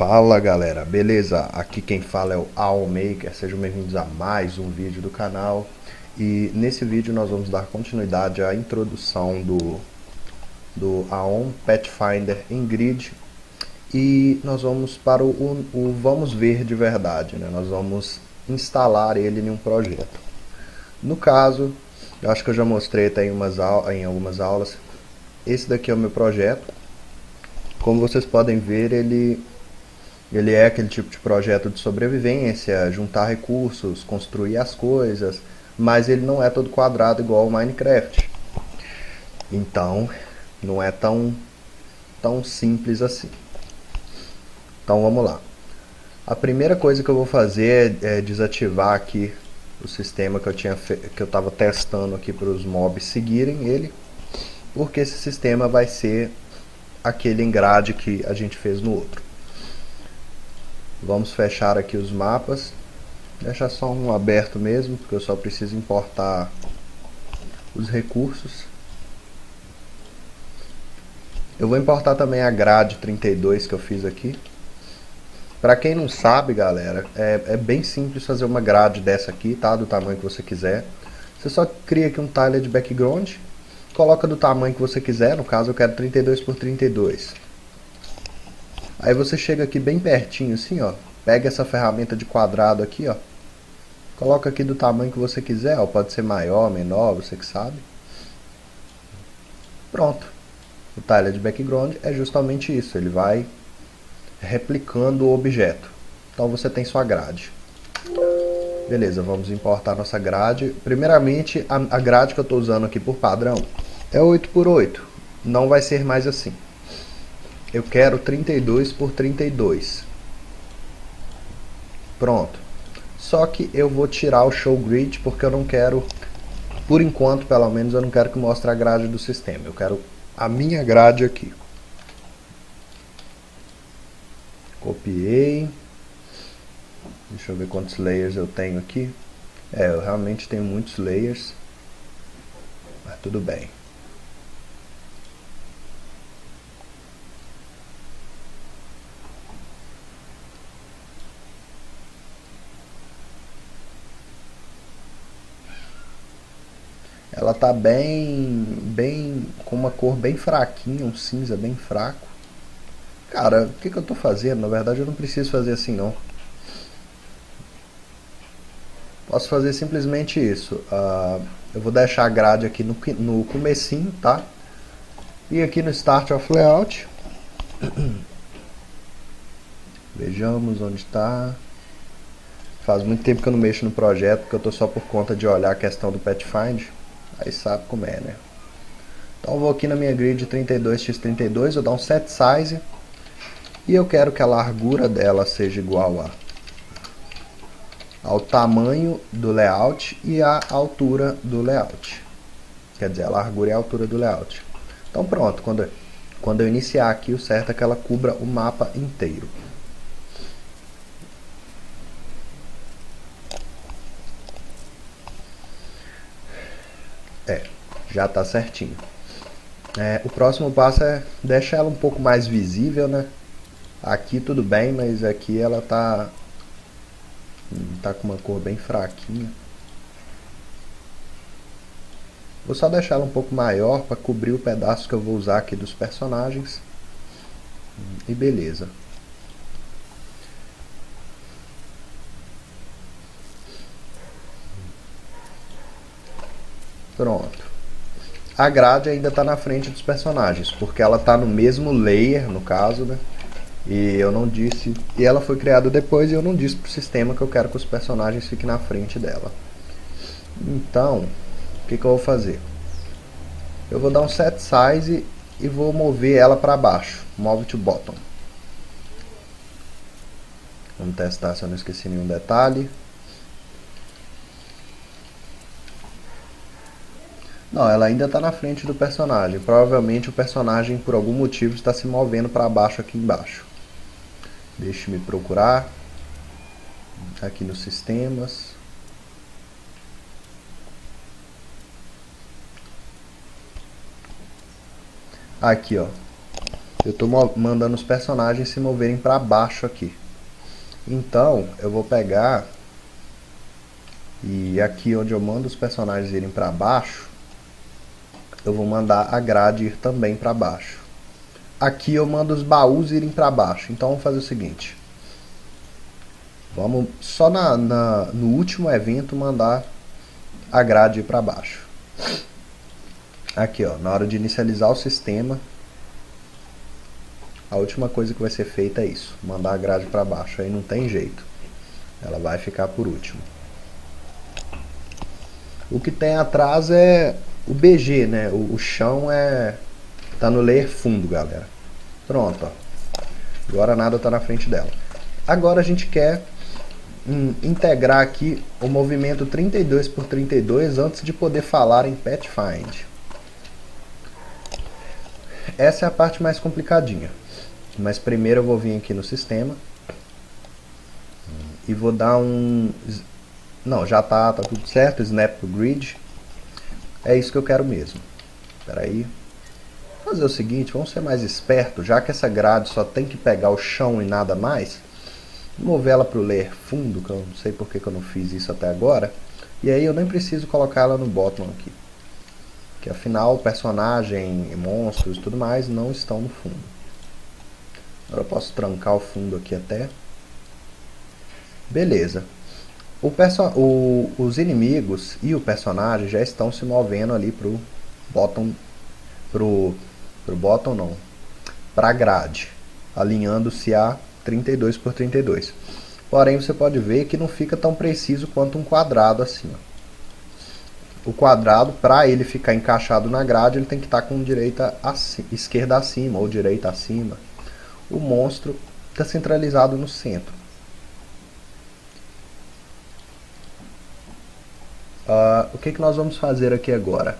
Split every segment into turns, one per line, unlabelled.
Fala galera, beleza? Aqui quem fala é o AOMaker, sejam bem-vindos a mais um vídeo do canal. E nesse vídeo nós vamos dar continuidade à introdução do AOM Pathfinder em Grid. E nós vamos para o vamos ver de verdade, né? Nós vamos instalar ele em um projeto. No caso, eu acho que eu já mostrei até em algumas aulas, esse daqui é o meu projeto. Como vocês podem ver, ele é aquele tipo de projeto de sobrevivência, juntar recursos, construir as coisas, mas ele não é todo quadrado igual ao Minecraft. Então, não é tão simples assim. Então vamos lá. A primeira coisa que eu vou fazer é desativar aqui o sistema que eu estava testando aqui para os mobs seguirem ele, porque esse sistema vai ser aquele engrade que a gente fez no outro. Vamos fechar aqui os mapas, deixar só um aberto mesmo, porque eu só preciso importar os recursos. Eu vou importar também a grade 32 que eu fiz aqui. Para quem não sabe, galera, é bem simples fazer uma grade dessa aqui, tá? Do tamanho que você quiser. Você só cria aqui um tiler de background, coloca do tamanho que você quiser, no caso eu quero 32 por 32. Aí você chega aqui bem pertinho assim, ó, pega essa ferramenta de quadrado aqui, ó, coloca aqui do tamanho que você quiser, ó, pode ser maior, menor, você que sabe. Pronto. O tiler de background é justamente isso, ele vai replicando o objeto. Então você tem sua grade. Beleza, vamos importar nossa grade. Primeiramente, a grade que eu estou usando aqui por padrão é 8 por 8. Não vai ser mais assim. Eu quero 32 por 32. Pronto. Só que eu vou tirar o show grid porque eu não quero, por enquanto pelo menos, eu não quero que mostre a grade do sistema. Eu quero a minha grade aqui. Copiei. Deixa eu ver quantos layers eu tenho aqui. Eu realmente tenho muitos layers, mas tudo bem. Ela tá bem com uma cor bem fraquinha, um cinza bem fraco. Cara, o que eu tô fazendo? Na verdade eu não preciso fazer assim não. Posso fazer simplesmente isso. Eu vou deixar a grade aqui no comecinho, tá? E aqui no Start of Layout. Vejamos onde está. Faz muito tempo que eu não mexo no projeto, porque eu tô só por conta de olhar a questão do Pathfinder. Aí sabe como é, né? Então eu vou aqui na minha grid 32x32, eu dou um set size. E eu quero que a largura dela seja igual ao tamanho do layout e à altura do layout. Quer dizer, a largura e a altura do layout. Então pronto, quando eu iniciar aqui, o certo é que ela cubra o mapa inteiro. Já está certinho. O próximo passo é deixar ela um pouco mais visível, né? Aqui tudo bem, mas aqui ela tá com uma cor bem fraquinha. Vou só deixar ela um pouco maior para cobrir o pedaço que eu vou usar aqui dos personagens. E beleza. Pronto. A grade ainda está na frente dos personagens, porque ela está no mesmo layer, no caso, né? E eu não disse, e ela foi criada depois e eu não disse pro sistema que eu quero que os personagens fiquem na frente dela. Então, o que eu vou fazer? Eu vou dar um set size e vou mover ela para baixo, move to bottom. Vamos testar se eu não esqueci nenhum detalhe. Não, ela ainda está na frente do personagem. Provavelmente o personagem, por algum motivo, está se movendo para baixo aqui embaixo. Deixe-me procurar. Aqui nos sistemas. Aqui, ó. eu estou mandando os personagens se moverem para baixo aqui. Então, eu vou pegar e aqui onde eu mando os personagens irem para baixo, eu vou mandar a grade ir também para baixo. Aqui eu mando os baús irem para baixo. Então vamos fazer o seguinte. Vamos só no último evento mandar a grade ir para baixo. Aqui, ó, na hora de inicializar o sistema, a última coisa que vai ser feita é isso, mandar a grade para baixo. Aí não tem jeito, ela vai ficar por último. O que tem atrás é o BG, né? O chão tá no layer fundo, galera. Pronto, ó. Agora nada tá na frente dela. Agora a gente quer integrar aqui o movimento 32x32 antes de poder falar em Pathfind. Essa é a parte mais complicadinha. Mas primeiro eu vou vir aqui no sistema e vou dar um... Não, já tá tudo certo, Snap to Grid. É isso que eu quero mesmo. Espera aí. Vou fazer o seguinte, vamos ser mais espertos, já que essa grade só tem que pegar o chão e nada mais. Mover ela para o layer fundo, que eu não sei porque que eu não fiz isso até agora. E aí eu nem preciso colocar ela no bottom aqui. Que afinal, personagem, monstros e tudo mais não estão no fundo. Agora eu posso trancar o fundo aqui até. Beleza. Os inimigos e o personagem já estão se movendo ali pro bottom. Pro bottom não. Pra grade. Alinhando-se a 32x32. Porém, você pode ver que não fica tão preciso quanto um quadrado assim, ó. O quadrado, para ele ficar encaixado na grade, ele tem que estar com esquerda acima ou direita acima. O monstro está centralizado no centro. O que nós vamos fazer aqui agora?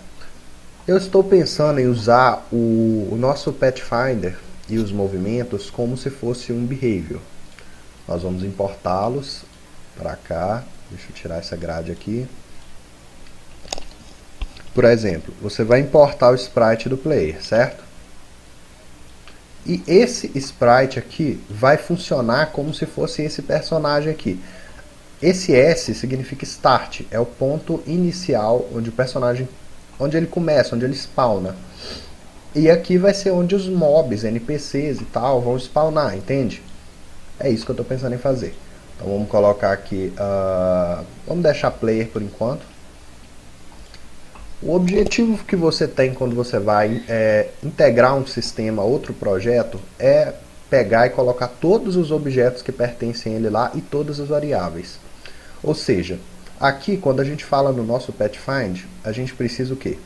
Eu estou pensando em usar o nosso Pathfinder e os movimentos como se fosse um behavior. Nós vamos importá-los para cá. Deixa eu tirar essa grade aqui. Por exemplo, você vai importar o sprite do player, certo? E esse sprite aqui vai funcionar como se fosse esse personagem aqui. Esse S significa start, é o ponto inicial onde o personagem, onde ele começa, onde ele spawna. E aqui vai ser onde os mobs, NPCs e tal vão spawnar, entende? É isso que eu estou pensando em fazer. Então vamos colocar aqui, vamos deixar player por enquanto. O objetivo que você tem quando você vai integrar um sistema a outro projeto é pegar e colocar todos os objetos que pertencem a ele lá e todas as variáveis. Ou seja, aqui quando a gente fala no nosso Pathfind, a gente precisa o quê?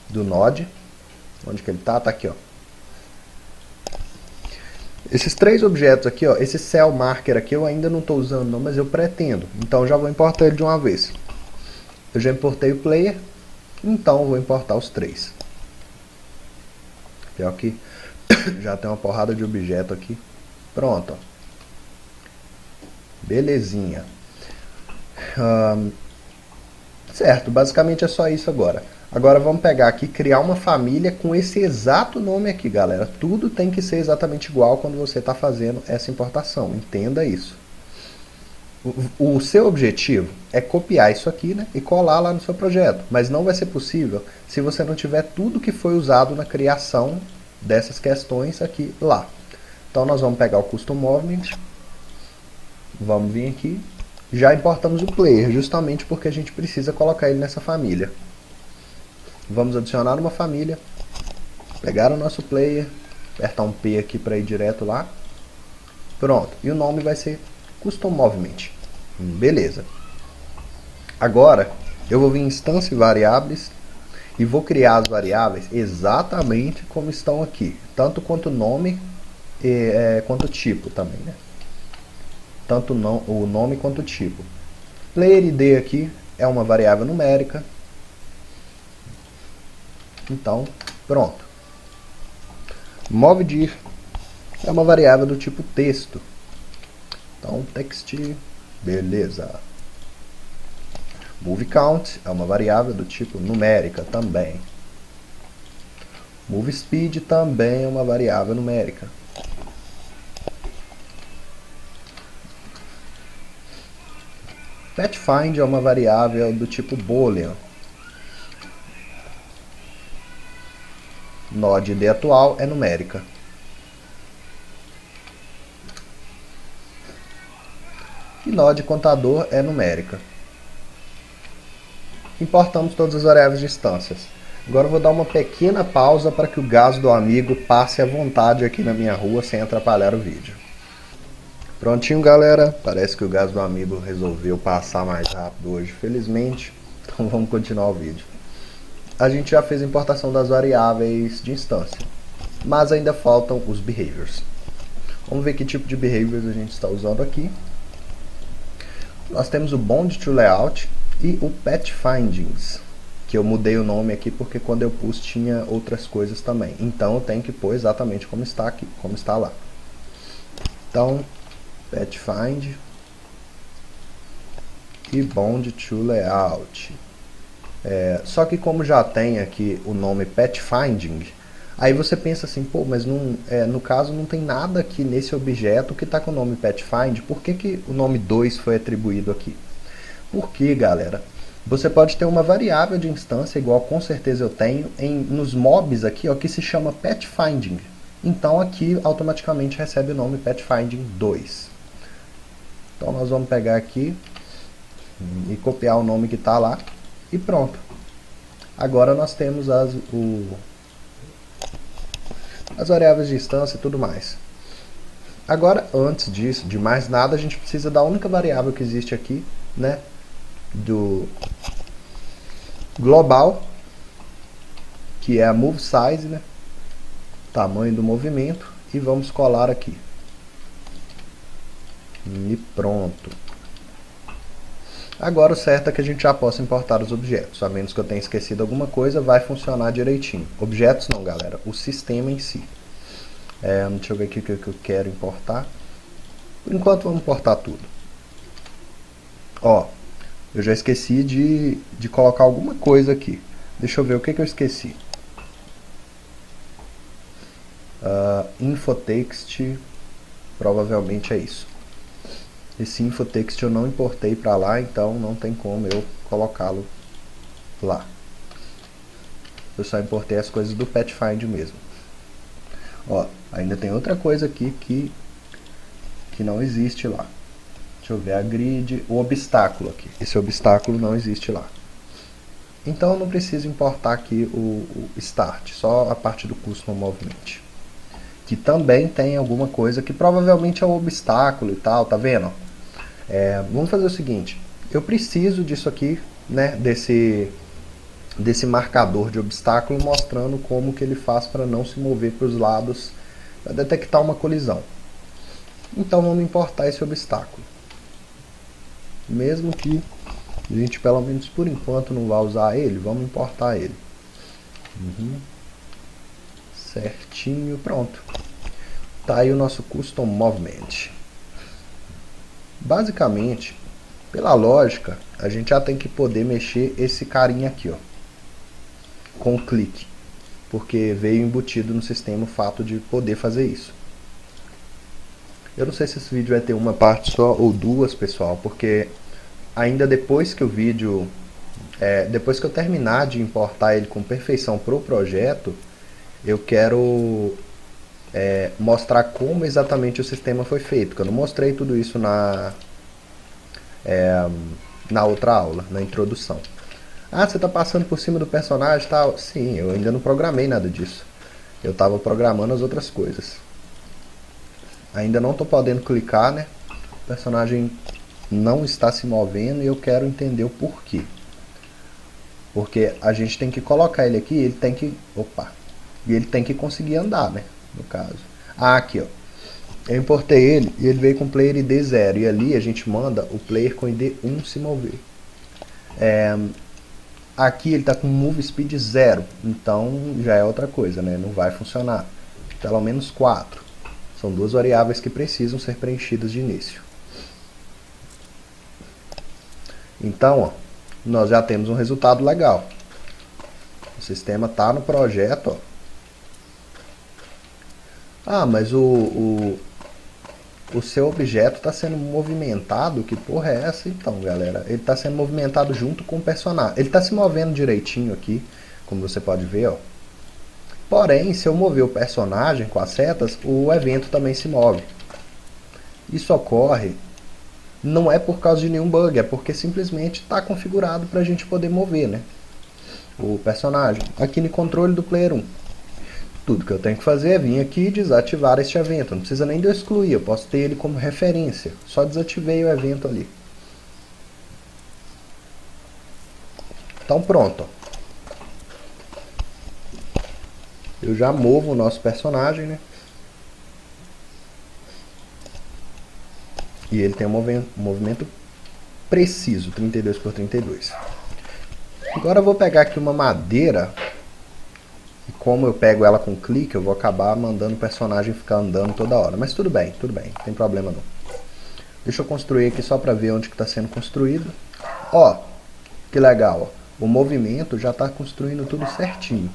Do node, onde que ele tá? Tá aqui, ó. Esses três objetos aqui, ó, esse cell marker aqui eu ainda não estou usando não, mas eu pretendo. Então já vou importar ele de uma vez. Eu já importei o player. Então vou importar os três. Pior que já tem uma porrada de objeto aqui. Pronto. Belezinha. Certo, basicamente é só isso agora. Agora vamos pegar aqui e criar uma família com esse exato nome aqui, galera. Tudo tem que ser exatamente igual quando você está fazendo essa importação. Entenda isso. O seu objetivo é copiar isso aqui, né, e colar lá no seu projeto, mas não vai ser possível se você não tiver tudo que foi usado na criação dessas questões aqui lá. Então nós vamos pegar o Custom Movement, vamos vir aqui, já importamos o player, justamente porque a gente precisa colocar ele nessa família. Vamos adicionar uma família, pegar o nosso player, apertar um P aqui para ir direto lá, pronto, e o nome vai ser Custom Movement. Beleza. Agora eu vou vir em instância e variáveis e vou criar as variáveis exatamente como estão aqui, tanto quanto nome quanto tipo também, né? Tanto o nome quanto o tipo. Player ID aqui é uma variável numérica. Então, pronto. Movdir é uma variável do tipo texto. Então, text, beleza. Move count é uma variável do tipo numérica também. Move speed também é uma variável numérica. Petfind é uma variável do tipo boolean. Node id atual é numérica. E node contador é numérica. Importamos todas as variáveis de instâncias. Agora eu vou dar uma pequena pausa para que o gás do amigo passe à vontade aqui na minha rua sem atrapalhar o vídeo. Prontinho, galera. Parece que o gás do amigo resolveu passar mais rápido hoje, felizmente. Então vamos continuar o vídeo. A gente já fez a importação das variáveis de instância, mas ainda faltam os behaviors. Vamos ver que tipo de behaviors a gente está usando aqui. Nós temos o bond_to_layout e o petfindings, que eu mudei o nome aqui porque quando eu pus tinha outras coisas também. Então eu tenho que pôr exatamente como está aqui, como está lá. Então, petfind e bond_to_layout. Só que como já tem aqui o nome petfinding, aí você pensa assim, pô, mas no caso não tem nada aqui nesse objeto que está com o nome petfind, por que o nome 2 foi atribuído aqui? Porque, galera, você pode ter uma variável de instância, igual com certeza eu tenho, nos mobs aqui, ó, que se chama petfinding. Então aqui automaticamente recebe o nome petfinding 2. Então nós vamos pegar aqui e copiar o nome que está lá e pronto. Agora nós temos as variáveis de instância e tudo mais. Agora, antes disso, de mais nada, a gente precisa da única variável que existe aqui, né, do global, que é a move size, né, tamanho do movimento, e vamos colar aqui. E pronto. Agora o certo é que a gente já possa importar os objetos, a menos que eu tenha esquecido alguma coisa, vai funcionar direitinho. Objetos não, galera, o sistema em si. Deixa eu ver aqui o que eu quero importar. Por enquanto vamos importar tudo. Ó, eu já esqueci de colocar alguma coisa aqui. Deixa eu ver o que eu esqueci. Infotext, provavelmente é isso. Esse infotext eu não importei para lá, então não tem como eu colocá-lo lá. Eu só importei as coisas do petfind mesmo. Ó, ainda tem outra coisa aqui que não existe lá. Deixa eu ver a grid, o obstáculo aqui. Esse obstáculo não existe lá. Então eu não preciso importar aqui o start, só a parte do custom movement. Que também tem alguma coisa que provavelmente é o obstáculo e tal, tá vendo? Vamos fazer o seguinte, eu preciso disso aqui, né, desse marcador de obstáculo mostrando como que ele faz para não se mover para os lados, para detectar uma colisão. Então vamos importar esse obstáculo. Mesmo que a gente pelo menos por enquanto não vá usar ele, vamos importar ele. Certinho, pronto. Tá aí o nosso custom movement. Basicamente, pela lógica, a gente já tem que poder mexer esse carinha aqui, ó, com clique, porque veio embutido no sistema o fato de poder fazer isso. Eu não sei se esse vídeo vai ter uma parte só ou duas, pessoal, porque ainda depois que o vídeo, depois que eu terminar de importar ele com perfeição para o projeto, eu quero mostrar como exatamente o sistema foi feito, porque eu não mostrei tudo isso na outra aula, na introdução. Ah, você está passando por cima do personagem e tal? Sim, eu ainda não programei nada disso. Eu estava programando as outras coisas. Ainda não estou podendo clicar, né? O personagem não está se movendo e eu quero entender o porquê. Porque a gente tem que colocar ele aqui e ele tem que... Opa! E ele tem que conseguir andar, né? No caso. Ah, aqui, ó. Eu importei ele e ele veio com player ID 0. E ali a gente manda o player com ID 1 se mover. Aqui ele está com move speed 0. Então já é outra coisa, né? Não vai funcionar. Pelo menos 4. São duas variáveis que precisam ser preenchidas de início. Então, ó, nós já temos um resultado legal. O sistema está no projeto, ó. Ah, mas o seu objeto está sendo movimentado. Que porra é essa então, galera? Ele está sendo movimentado junto com o personagem. Ele está se movendo direitinho aqui, como você pode ver, ó. Porém, se eu mover o personagem com as setas, o evento também se move. Isso ocorre, não é por causa de nenhum bug, é porque simplesmente está configurado para a gente poder mover, né, o personagem. Aqui no controle do Player 1. Tudo que eu tenho que fazer é vir aqui e desativar este evento. Não precisa nem de eu excluir, eu posso ter ele como referência. Só desativei o evento ali. Então pronto. Eu já movo o nosso personagem, né? E ele tem um movimento preciso, 32 por 32. Agora eu vou pegar aqui uma madeira. E como eu pego ela com clique, eu vou acabar mandando o personagem ficar andando toda hora. Mas tudo bem, não tem problema não. Deixa eu construir aqui só para ver onde que está sendo construído. Ó, que legal, ó. O movimento já está construindo tudo certinho.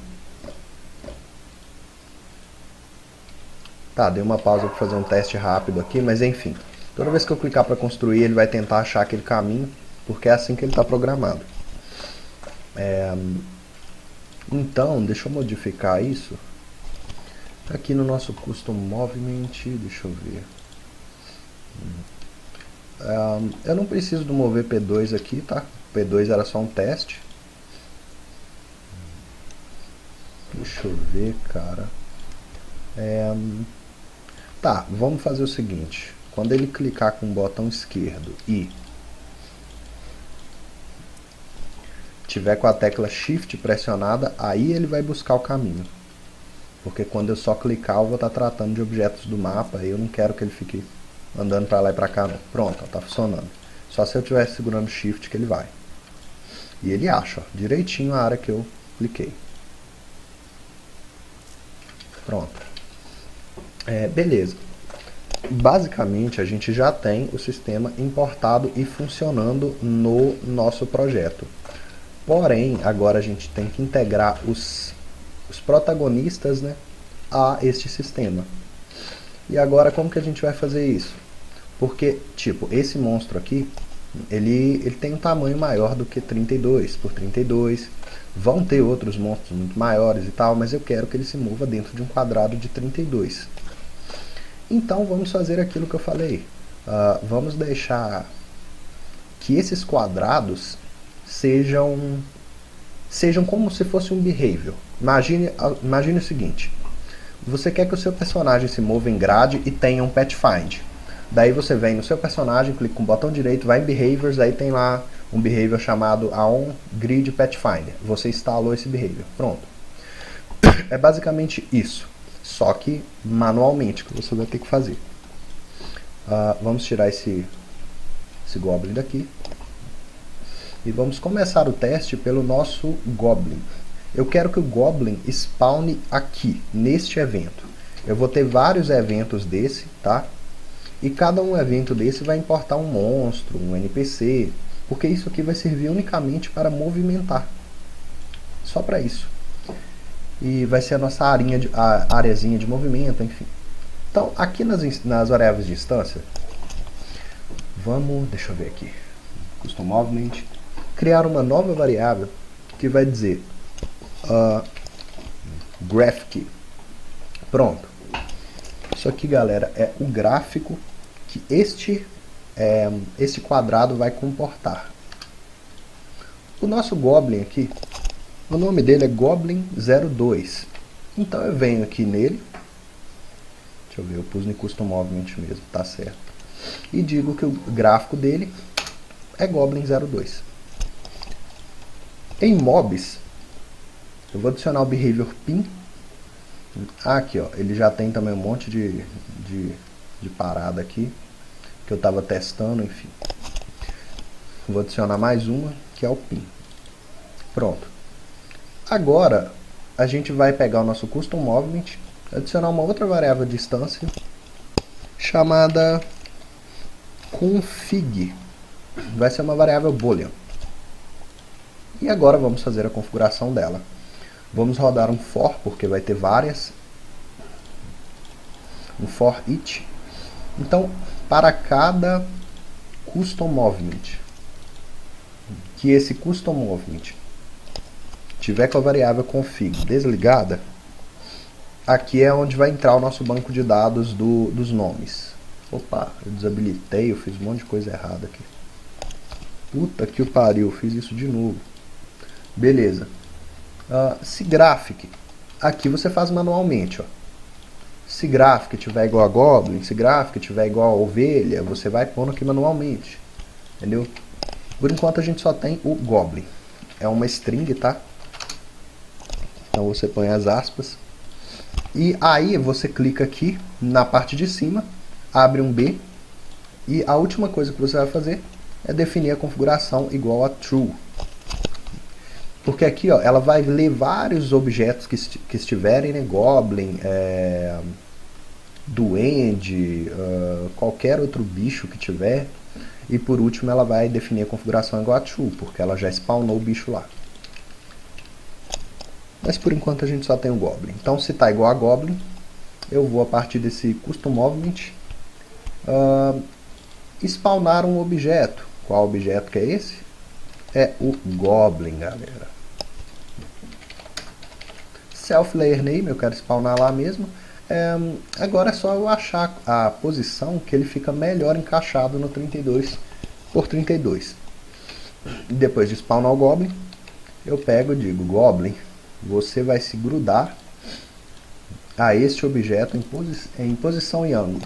Tá, dei uma pausa para fazer um teste rápido aqui, mas enfim. Toda vez que eu clicar para construir, ele vai tentar achar aquele caminho, porque é assim que ele está programado. Então, deixa eu modificar isso. Aqui no nosso Custom Movement, deixa eu ver. Eu não preciso do mover P2 aqui, tá? P2 era só um teste. Deixa eu ver, cara. Tá, vamos fazer o seguinte. Quando ele clicar com o botão esquerdo e tiver com a tecla Shift pressionada, aí ele vai buscar o caminho. Porque quando eu só clicar, eu vou estar tratando de objetos do mapa, e eu não quero que ele fique andando para lá e para cá, não. Pronto, ó, tá funcionando. Só se eu estiver segurando Shift que ele vai. E ele acha, ó, direitinho a área que eu cliquei. Pronto. Beleza. Basicamente, a gente já tem o sistema importado e funcionando no nosso projeto. Porém, agora a gente tem que integrar os protagonistas, né, a este sistema. E agora como que a gente vai fazer isso? Porque, tipo, esse monstro aqui, ele tem um tamanho maior do que 32 por 32. Vão ter outros monstros muito maiores e tal, mas eu quero que ele se mova dentro de um quadrado de 32. Então vamos fazer aquilo que eu falei. Vamos deixar que esses quadrados sejam como se fosse um behavior. Imagine o seguinte. Você quer que o seu personagem se mova em grade e tenha um pathfind. Daí você vem no seu personagem, clica com o botão direito, vai em behaviors, aí tem lá um behavior chamado onGrid Pathfinder. Você instalou esse behavior. Pronto. É basicamente isso. Só que manualmente, que você vai ter que fazer. Vamos tirar esse Goblin daqui. E vamos começar o teste pelo nosso Goblin. Eu quero que o Goblin spawne aqui, neste evento. Eu vou ter vários eventos desse, tá? E cada um evento desse vai importar um monstro, um NPC, porque isso aqui vai servir unicamente para movimentar. Só para isso. E vai ser a nossa areazinha de movimento, enfim. Então, aqui nas variáveis de instância, deixa eu ver aqui, Custom Movement, criar uma nova variável que vai dizer Graphic. Pronto. Isso aqui, galera, é o gráfico que este quadrado vai comportar. O nosso Goblin aqui, o nome dele é Goblin02. Então eu venho aqui nele, deixa eu ver, eu pus no Custom Movement mesmo, tá certo. E digo que o gráfico dele é Goblin02. Em mobs, eu vou adicionar o behavior pin. Aqui, ó, ele já tem também um monte de parada aqui que eu estava testando, enfim. Vou adicionar mais uma, que é o pin. Pronto. Agora a gente vai pegar o nosso Custom Movement, adicionar uma outra variável de instância chamada config. Vai ser uma variável boolean. E agora vamos fazer a configuração dela. Vamos rodar um for, porque vai ter várias. um for each. Então, para cada custom movement, que esse custom movement tiver com a variável config desligada, aqui é onde vai entrar o nosso banco de dados dos nomes. Opa, eu desabilitei, eu fiz um monte de coisa errada aqui. Puta que o pariu, eu fiz isso de novo. Beleza. Se graphic, aqui você faz manualmente, ó. Se graphic tiver igual a Goblin, se graphic tiver igual a ovelha, você vai pondo aqui manualmente. Entendeu? Por enquanto a gente só tem o Goblin. É uma string, tá? Então você põe as aspas. E aí você clica aqui na parte de cima, abre um B. E a última coisa que você vai fazer é definir a configuração igual a true. Porque aqui, ó, ela vai ler vários objetos que estiverem, né? Goblin, duende, qualquer outro bicho que tiver. E por último ela vai definir a configuração igual a true, porque ela já spawnou o bicho lá. Mas por enquanto a gente só tem o Goblin. Então se está igual a Goblin, eu vou a partir desse custom movement spawnar um objeto. Qual objeto que é esse? É o Goblin, galera. Self layer name, eu quero spawnar lá mesmo. Agora é só eu achar a posição que ele fica melhor encaixado no 32 por 32. Depois de spawnar o Goblin, eu pego e digo: Goblin, você vai se grudar a este objeto em posição e ângulo.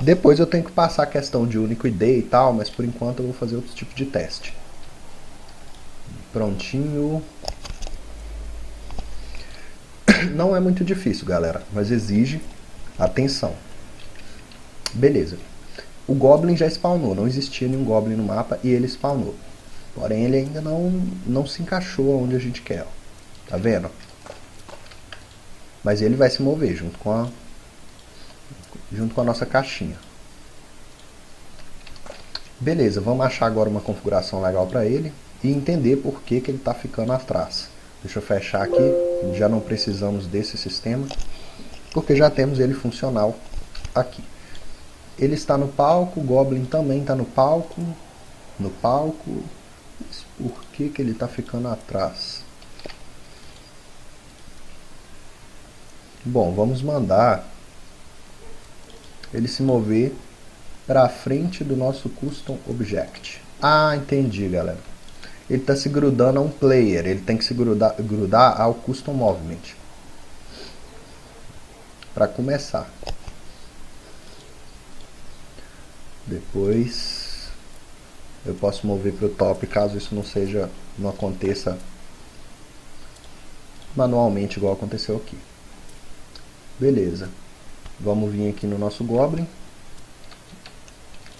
Depois eu tenho que passar a questão de único ID e tal, mas por enquanto eu vou fazer outro tipo de teste. Prontinho. Não é muito difícil, galera, mas exige atenção. Beleza. O Goblin já spawnou, não existia nenhum Goblin no mapa e ele spawnou. Porém, ele ainda não se encaixou onde a gente quer. Ó. Tá vendo? Mas ele vai se mover junto com a nossa caixinha. Beleza, vamos achar agora uma configuração legal para ele e entender por que ele está ficando atrás. Deixa eu fechar aqui, já não precisamos desse sistema, porque já temos ele funcional aqui. Ele está no palco, o Goblin também está no palco. Mas por que ele está ficando atrás? Bom, vamos mandar ele se mover para frente do nosso custom object. Ah, entendi, galera. Ele está se grudando a um player, ele tem que se grudar ao custom movement. Para começar. Depois eu posso mover para o top caso isso não aconteça manualmente igual aconteceu aqui. Beleza. Vamos vir aqui no nosso Goblin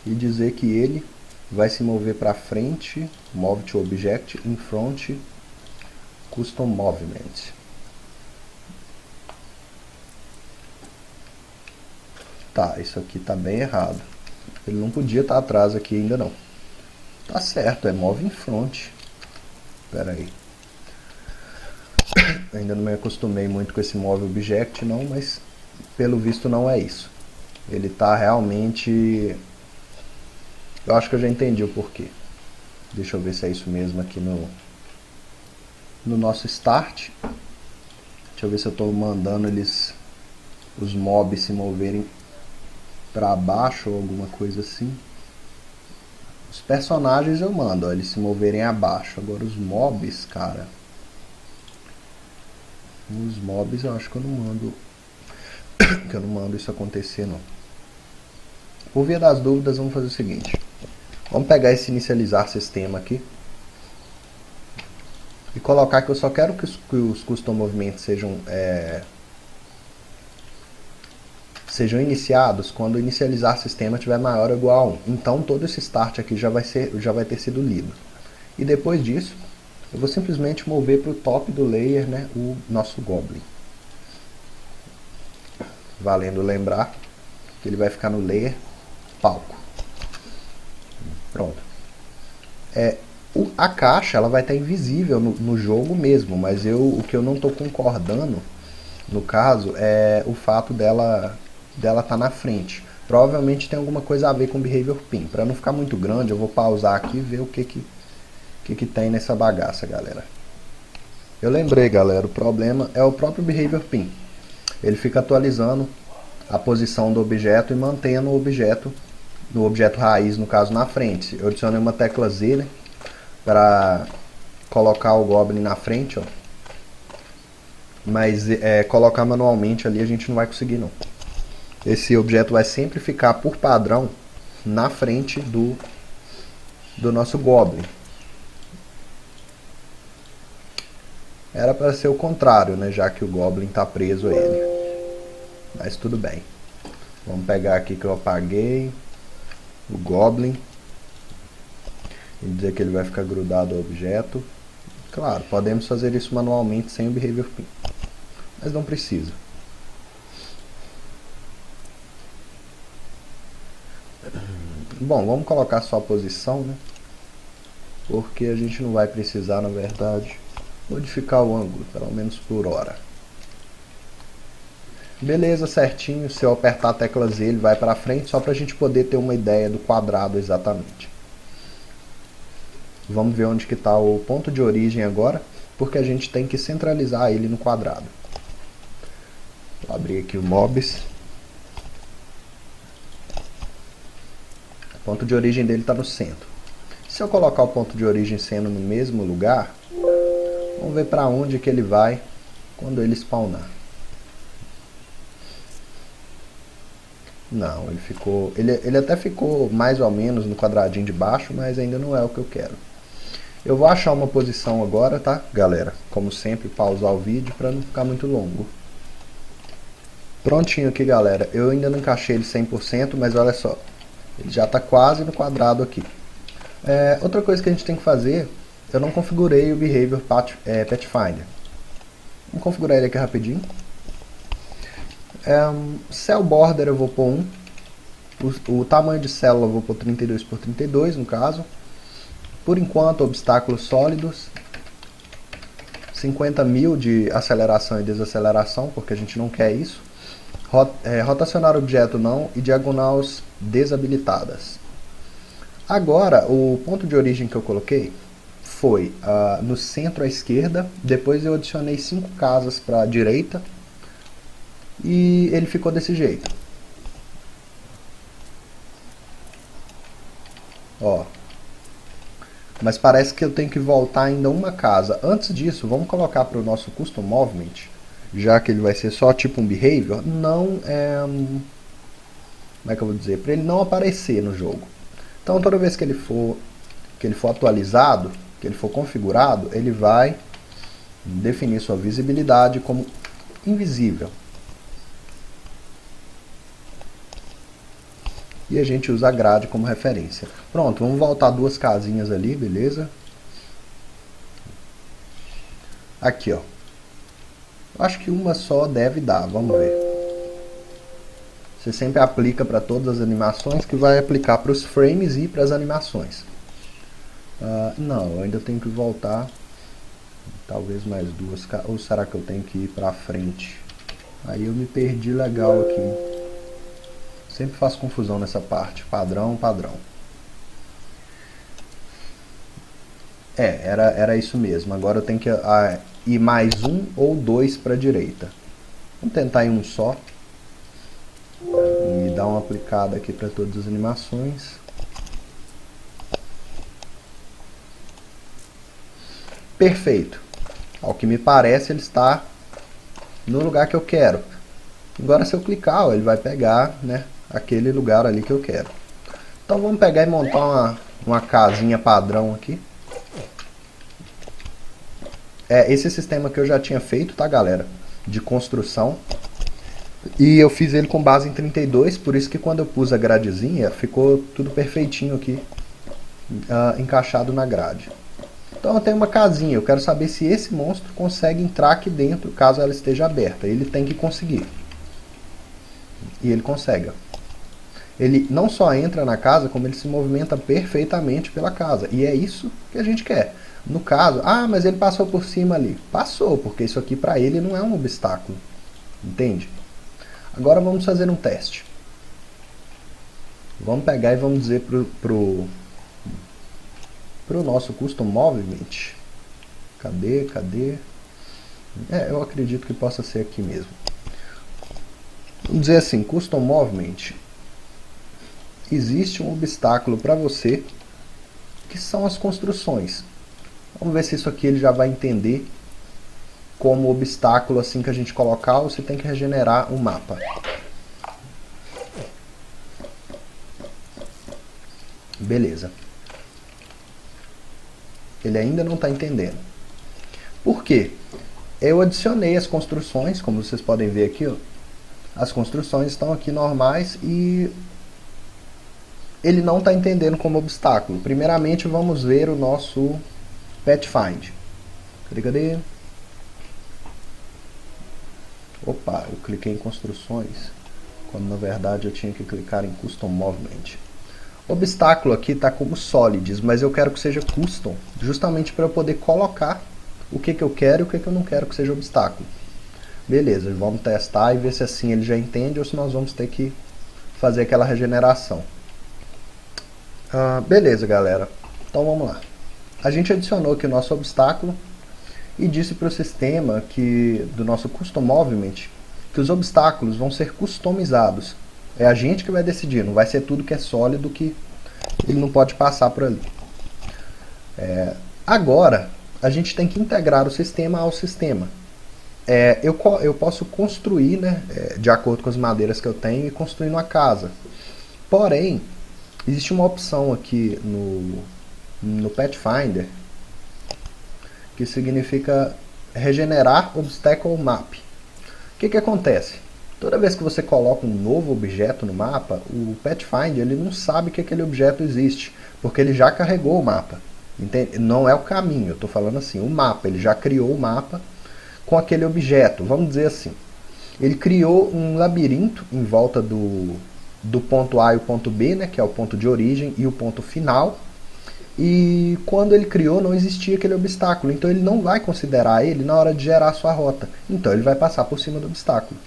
e dizer que ele vai se mover para frente, move to object in front custom movement. Tá, isso aqui tá bem errado. Ele não podia estar atrás aqui ainda não. Tá certo, é move in front. Espera aí. Ainda não me acostumei muito com esse move object não, mas pelo visto não é isso. Ele tá realmente... Eu acho que eu já entendi o porquê. Deixa eu ver se é isso mesmo aqui no nosso start. Deixa eu ver se eu estou mandando os mobs se moverem para baixo ou alguma coisa assim. Os personagens eu mando, ó, eles se moverem abaixo. Agora os mobs, cara... Os mobs eu acho que eu não mando... que eu não mando isso acontecer não. Por via das dúvidas, vamos fazer o seguinte. Vamos pegar esse inicializar sistema aqui. E colocar que eu só quero que os custom movimentos sejam iniciados quando o inicializar sistema tiver maior ou igual a 1. Então todo esse start aqui já vai ter sido lido. E depois disso, eu vou simplesmente mover para o top do layer, né, o nosso Goblin. Valendo lembrar que ele vai ficar no layer palco. Pronto. A caixa ela vai estar invisível no jogo mesmo, mas o que eu não estou concordando, no caso, é o fato dela dela tá na frente. Provavelmente tem alguma coisa a ver com Behavior Pin. Para não ficar muito grande, eu vou pausar aqui e ver o que tem nessa bagaça, galera. Eu lembrei, galera, o problema é o próprio Behavior Pin. Ele fica atualizando a posição do objeto e mantendo o objeto, no objeto raiz, no caso, na frente. Eu adicionei uma tecla Z, né, para colocar o Goblin na frente, ó. Mas colocar manualmente ali a gente não vai conseguir, não. Esse objeto vai sempre ficar, por padrão, na frente do nosso Goblin. Era para ser o contrário, né, já que o Goblin está preso a ele. Mas tudo bem. Vamos pegar aqui que eu apaguei o Goblin e dizer que ele vai ficar grudado ao objeto. Claro, podemos fazer isso manualmente sem o Behavior Pin, mas não precisa. Bom, vamos colocar só a posição, né? Porque a gente não vai precisar, na verdade, modificar o ângulo, pelo menos por hora. Beleza, certinho. Se eu apertar a tecla Z, ele vai para frente, só para a gente poder ter uma ideia do quadrado exatamente. Vamos ver onde que está o ponto de origem agora, porque a gente tem que centralizar ele no quadrado. Vou abrir aqui o Mobs. O ponto de origem dele está no centro. Se eu colocar o ponto de origem sendo no mesmo lugar, vamos ver para onde que ele vai quando ele spawnar. Não, ele ficou... Ele até ficou mais ou menos no quadradinho de baixo, mas ainda não é o que eu quero. Eu vou achar uma posição agora, tá, galera? Como sempre, pausar o vídeo para não ficar muito longo. Prontinho aqui, galera. Eu ainda não encaixei ele 100%, mas olha só. Ele já está quase no quadrado aqui. Outra coisa que a gente tem que fazer, eu não configurei o Behavior Pathfinder. Vamos configurar ele aqui rapidinho. Cell Border eu vou pôr 1. O tamanho de célula eu vou pôr 32 por 32, no caso. Por enquanto, obstáculos sólidos. 50.000 de aceleração e desaceleração, porque a gente não quer isso. Rotacionar objeto não e diagonais desabilitadas. Agora, o ponto de origem que eu coloquei foi no centro à esquerda. Depois eu adicionei 5 casas para a direita. E ele ficou desse jeito. Ó. Mas parece que eu tenho que voltar ainda uma casa. Antes disso, vamos colocar para o nosso Custom Movement, já que ele vai ser só tipo um Behavior, não como é que eu vou dizer? Para ele não aparecer no jogo. Então toda vez que ele for atualizado, que ele for configurado, ele vai definir sua visibilidade como invisível. E a gente usa a grade como referência. Pronto, vamos voltar 2 casinhas ali, beleza? Aqui, ó. Acho que uma só deve dar, vamos ver. Você sempre aplica para todas as animações, que vai aplicar para os frames e para as animações. Não, eu ainda tenho que voltar. Talvez mais 2. Ou será que eu tenho que ir para frente? Aí eu me perdi legal aqui. Sempre faço confusão nessa parte. Padrão, padrão. Era isso mesmo. Agora eu tenho que ir mais 1 ou 2 para a direita. Vamos tentar em um só. E dar uma aplicada aqui para todas as animações. Perfeito. Ao que me parece, ele está no lugar que eu quero. Agora, se eu clicar, ó, ele vai pegar, né, aquele lugar ali que eu quero. Então vamos pegar e montar uma casinha padrão aqui. Esse sistema que eu já tinha feito, tá, galera? De construção. E eu fiz ele com base em 32, por isso que quando eu pus a gradezinha, ficou tudo perfeitinho aqui, encaixado na grade. Então eu tenho uma casinha, eu quero saber se esse monstro consegue entrar aqui dentro, caso ela esteja aberta. Ele tem que conseguir. E ele consegue, ó. Ele não só entra na casa, como ele se movimenta perfeitamente pela casa. E é isso que a gente quer. No caso, mas ele passou por cima ali. Passou, porque isso aqui para ele não é um obstáculo. Entende? Agora vamos fazer um teste. Vamos pegar e vamos dizer pro nosso Custom Movement. Cadê? Eu acredito que possa ser aqui mesmo. Vamos dizer assim, Custom Movement. Existe um obstáculo para você, que são as construções. Vamos ver se isso aqui ele já vai entender como obstáculo. Assim que a gente colocar, você tem que regenerar o mapa. Beleza. Ele ainda não está entendendo. Por quê? Eu adicionei as construções, como vocês podem ver aqui, ó. As construções estão aqui normais e ele não está entendendo como obstáculo. Primeiramente vamos ver o nosso Pathfind. Cadê? Opa, eu cliquei em construções, quando na verdade eu tinha que clicar em Custom Movement. O obstáculo aqui está como Solids, mas eu quero que seja Custom, justamente para eu poder colocar o que eu quero e o que eu não quero que seja obstáculo. Beleza, vamos testar e ver se assim ele já entende ou se nós vamos ter que fazer aquela regeneração. Beleza, galera. Então vamos lá. A gente adicionou aqui o nosso obstáculo e disse para o sistema que do nosso Custom Movement que os obstáculos vão ser customizados. É a gente que vai decidir, não vai ser tudo que é sólido que ele não pode passar por ali. Agora, a gente tem que integrar o sistema ao sistema. Eu posso construir, né, de acordo com as madeiras que eu tenho, e construir uma casa. Porém, existe uma opção aqui no Pathfinder que significa regenerar Obstacle Map. O que acontece? Toda vez que você coloca um novo objeto no mapa, o Pathfinder ele não sabe que aquele objeto existe, porque ele já carregou o mapa. Entende? Não é o caminho, eu estou falando assim, o mapa, ele já criou o mapa com aquele objeto. Vamos dizer assim, ele criou um labirinto em volta do ponto A e o ponto B, né, que é o ponto de origem e o ponto final. E quando ele criou não existia aquele obstáculo, então ele não vai considerar ele na hora de gerar a sua rota. Então ele vai passar por cima do obstáculo.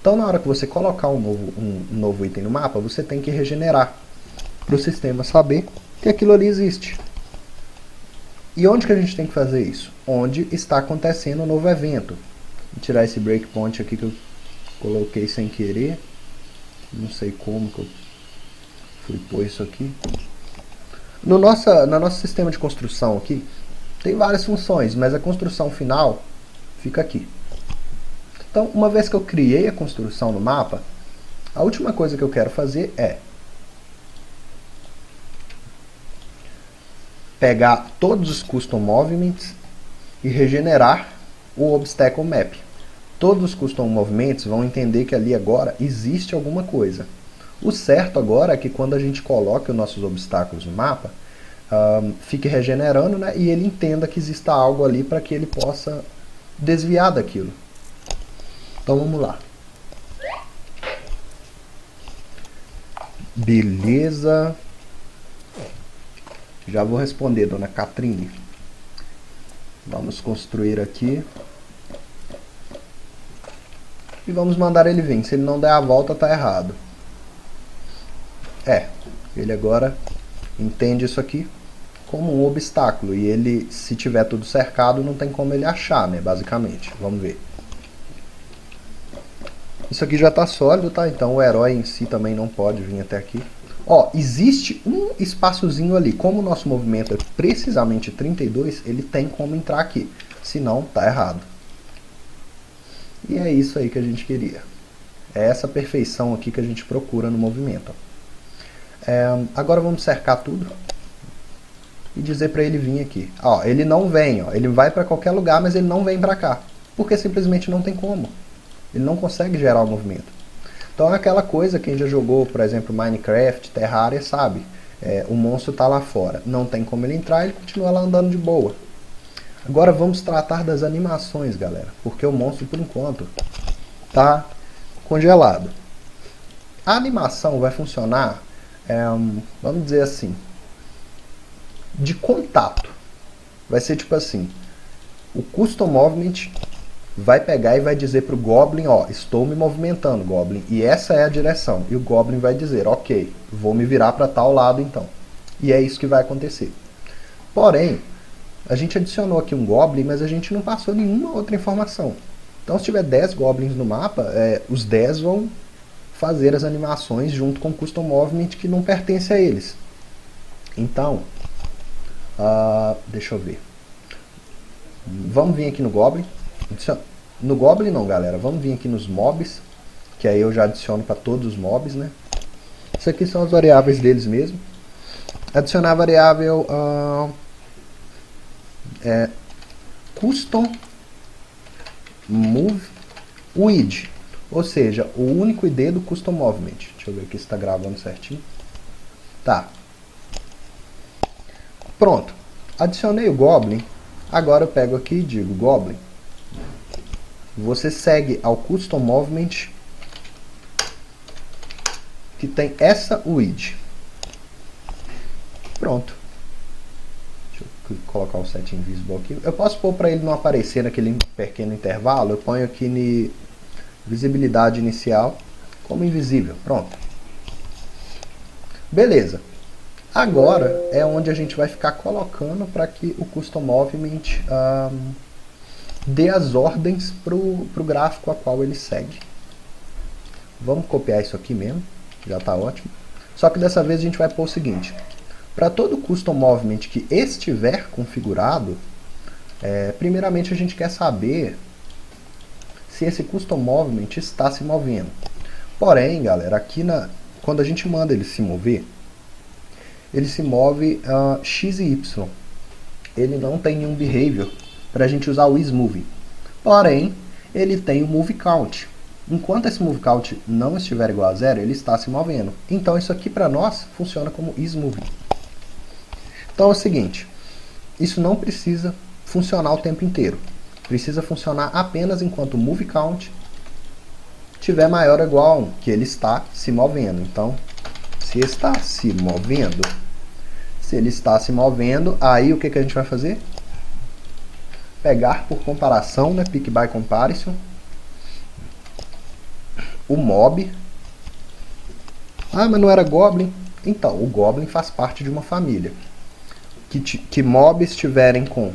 Então na hora que você colocar um novo item no mapa, você tem que regenerar para o sistema saber que aquilo ali existe. E onde que a gente tem que fazer isso? Onde está acontecendo o novo evento. Vou tirar esse breakpoint aqui que eu coloquei sem querer. Não sei como que eu fui pôr isso aqui. No nosso sistema de construção aqui, tem várias funções, mas a construção final fica aqui. Então, uma vez que eu criei a construção no mapa, a última coisa que eu quero fazer é pegar todos os Custom Movements e regenerar o Obstacle Map. Todos os Custom Movements vão entender que ali agora existe alguma coisa. O certo agora é que quando a gente coloca os nossos obstáculos no mapa, fique regenerando, né, e ele entenda que exista algo ali para que ele possa desviar daquilo. Então vamos lá. Beleza. Já vou responder, dona Catrine. Vamos construir aqui. E vamos mandar ele vir. Se ele não der a volta, tá errado. Ele agora entende isso aqui como um obstáculo. E ele, se tiver tudo cercado, não tem como ele achar, né, basicamente. Vamos ver. Isso aqui já está sólido, tá? Então o herói em si também não pode vir até aqui. Ó, existe um espaçozinho ali. Como o nosso movimento é precisamente 32, ele tem como entrar aqui. Senão, tá errado. E é isso aí que a gente queria. É essa perfeição aqui que a gente procura no movimento. Agora vamos cercar tudo. E dizer para ele vir aqui. Ó, ele não vem, ó. Ele vai para qualquer lugar, mas ele não vem para cá. Porque simplesmente não tem como. Ele não consegue gerar o movimento. Então é aquela coisa, quem já jogou, por exemplo, Minecraft, Terraria, sabe. O monstro está lá fora. Não tem como ele entrar, ele continua lá andando de boa. Agora vamos tratar das animações, galera. Porque o monstro, por enquanto, está congelado. A animação vai funcionar, vamos dizer assim, de contato. Vai ser tipo assim, o Custom Movement vai pegar e vai dizer para o Goblin, ó, estou me movimentando, Goblin, e essa é a direção. E o Goblin vai dizer, ok, vou me virar para tal lado então. E é isso que vai acontecer. Porém, a gente adicionou aqui um Goblin, mas a gente não passou nenhuma outra informação. Então, se tiver 10 Goblins no mapa, os 10 vão fazer as animações junto com o Custom Movement que não pertence a eles. Então, deixa eu ver. Vamos vir aqui no Goblin. No Goblin não, galera. Vamos vir aqui nos mobs, que aí eu já adiciono para todos os mobs, né? Isso aqui são as variáveis deles mesmo. Adicionar a variável Custom Move ID, ou seja, o único ID do Custom Movement. Deixa eu ver aqui se está gravando certinho. Tá. Pronto. Adicionei o Goblin. Agora eu pego aqui e digo, Goblin, você segue ao Custom Movement que tem essa UID. Pronto. Deixa eu colocar o Set Invisible aqui. Eu posso pôr para ele não aparecer naquele pequeno intervalo. Eu ponho aqui em visibilidade inicial como invisível. Pronto. Beleza. Agora é onde a gente vai ficar colocando para que o Custom Movement dê as ordens para o gráfico a qual ele segue. Vamos copiar isso aqui mesmo, já está ótimo. Só que dessa vez a gente vai pôr o seguinte: para todo Custom Movement que estiver configurado, primeiramente a gente quer saber se esse Custom Movement está se movendo. Porém, galera, aqui quando a gente manda ele se mover, ele se move X e Y. Ele não tem nenhum behavior para a gente usar o isMoving. Porém, ele tem o Move Count. Enquanto esse Move Count não estiver igual a 0, ele está se movendo. Então isso aqui para nós funciona como isMoving. Então é o seguinte, isso não precisa funcionar o tempo inteiro. Precisa funcionar apenas enquanto o Move Count tiver maior ou igual a 1, que ele está se movendo. Então, se está se movendo, aí o que a gente vai fazer? Pegar por comparação, né, pick by comparison, o mob. Ah, mas não era Goblin? Então, o Goblin faz parte de uma família. Que mobs estiverem com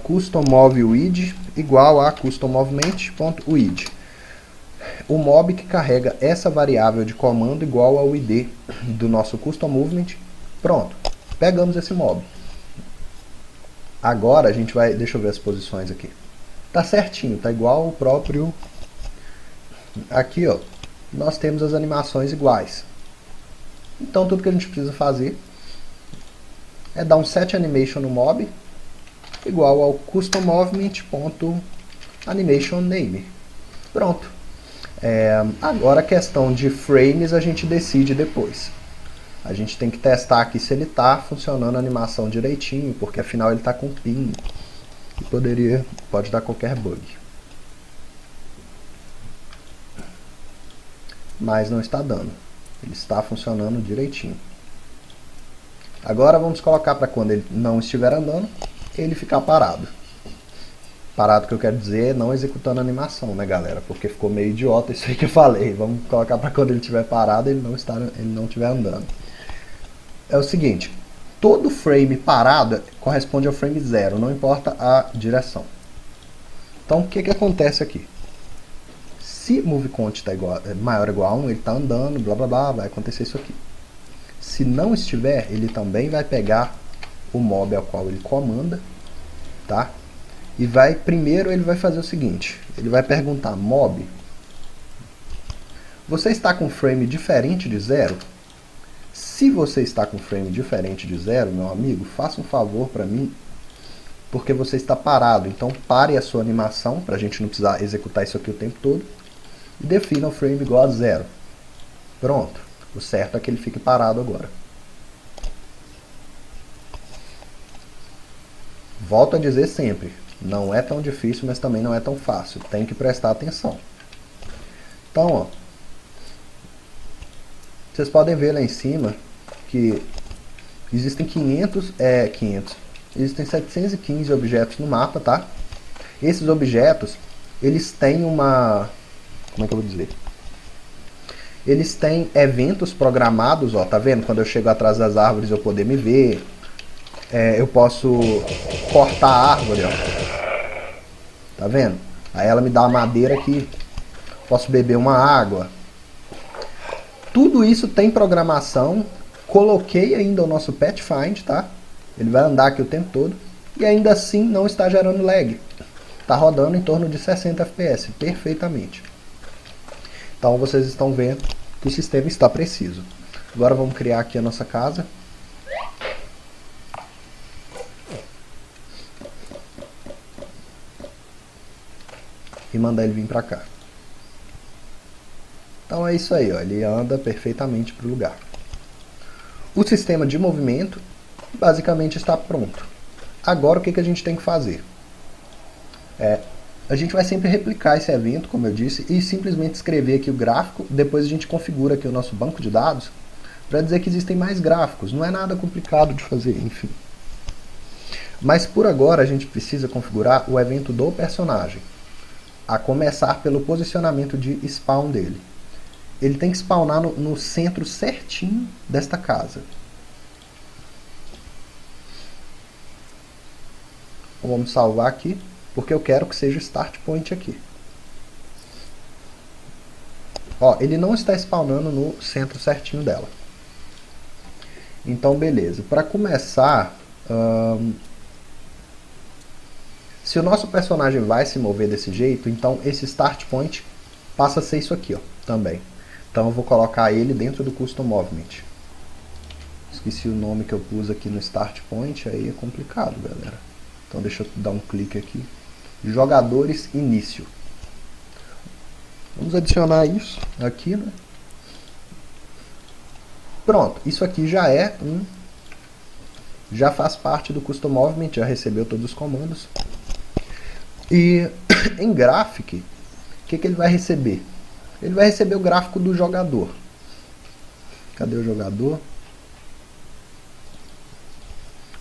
custom move UID igual a custom movement.uid. O mob que carrega essa variável de comando igual ao ID do nosso custom movement. Pronto, pegamos esse mob. Agora a gente vai, deixa eu ver as posições aqui. Tá certinho, tá igual o próprio. Aqui, ó, nós temos as animações iguais. Então tudo que a gente precisa fazer é dar um set animation no mob igual ao custom movement.animation name. Pronto. Agora a questão de frames a gente decide depois. A gente tem que testar aqui se ele está funcionando a animação direitinho, porque afinal ele está com ping e pode dar qualquer bug. Mas não está dando. Ele está funcionando direitinho. Agora vamos colocar para quando ele não estiver andando, ele ficar parado. Parado que eu quero dizer, não executando a animação, né, galera? Porque ficou meio idiota isso aí que eu falei. Vamos colocar para quando ele estiver parado, ele não estiver andando. É o seguinte, todo frame parado corresponde ao frame 0, não importa a direção. Então, o que acontece aqui? Se move count está maior ou igual a 1, ele está andando, blá blá blá, vai acontecer isso aqui. Se não estiver, ele também vai pegar o mob ao qual ele comanda, tá? E primeiro ele vai fazer o seguinte, ele vai perguntar, mob, você está com frame diferente de 0? Se você está com frame diferente de 0, meu amigo, faça um favor para mim, porque você está parado. Então pare a sua animação, para a gente não precisar executar isso aqui o tempo todo, e defina o frame igual a 0. Pronto. O certo é que ele fique parado agora. Volto a dizer sempre, não é tão difícil, mas também não é tão fácil. Tem que prestar atenção. Então, ó, vocês podem ver lá em cima que existem existem 715 objetos no mapa, tá? Esses objetos, eles têm uma... Como é que eu vou dizer? Eles têm eventos programados, ó, tá vendo? Quando eu chego atrás das árvores eu poder me ver. Eu posso cortar a árvore, ó. Tá vendo? Aí ela me dá a madeira aqui. Posso beber uma água. Tudo isso tem programação. Coloquei ainda o nosso Pet Find, tá? Ele vai andar aqui o tempo todo. E ainda assim não está gerando lag. Está rodando em torno de 60 FPS, perfeitamente. Então vocês estão vendo que o sistema está preciso. Agora vamos criar aqui a nossa casa. E mandar ele vir para cá. Então é isso aí, ó, ele anda perfeitamente para o lugar. O sistema de movimento basicamente está pronto. Agora o que a gente tem que fazer? A gente vai sempre replicar esse evento, como eu disse, e simplesmente escrever aqui o gráfico. Depois a gente configura aqui o nosso banco de dados para dizer que existem mais gráficos. Não é nada complicado de fazer, enfim. Mas por agora a gente precisa configurar o evento do personagem, a começar pelo posicionamento de spawn dele. Ele tem que spawnar no centro certinho desta casa. Vamos salvar aqui, porque eu quero que seja o start point aqui. Ó, ele não está spawnando no centro certinho dela. Então, beleza. Para começar, se o nosso personagem vai se mover desse jeito, então esse start point passa a ser isso aqui, ó, também. Então eu vou colocar ele dentro do Custom Movement. Esqueci o nome que eu pus aqui no Start Point, aí é complicado, galera. Então deixa eu dar um clique aqui. Jogadores início. Vamos adicionar isso aqui, né? Pronto, isso aqui já já faz parte do Custom Movement, já recebeu todos os comandos. E em Graphic, o que ele vai receber? Ele vai receber o gráfico do jogador. Cadê o jogador?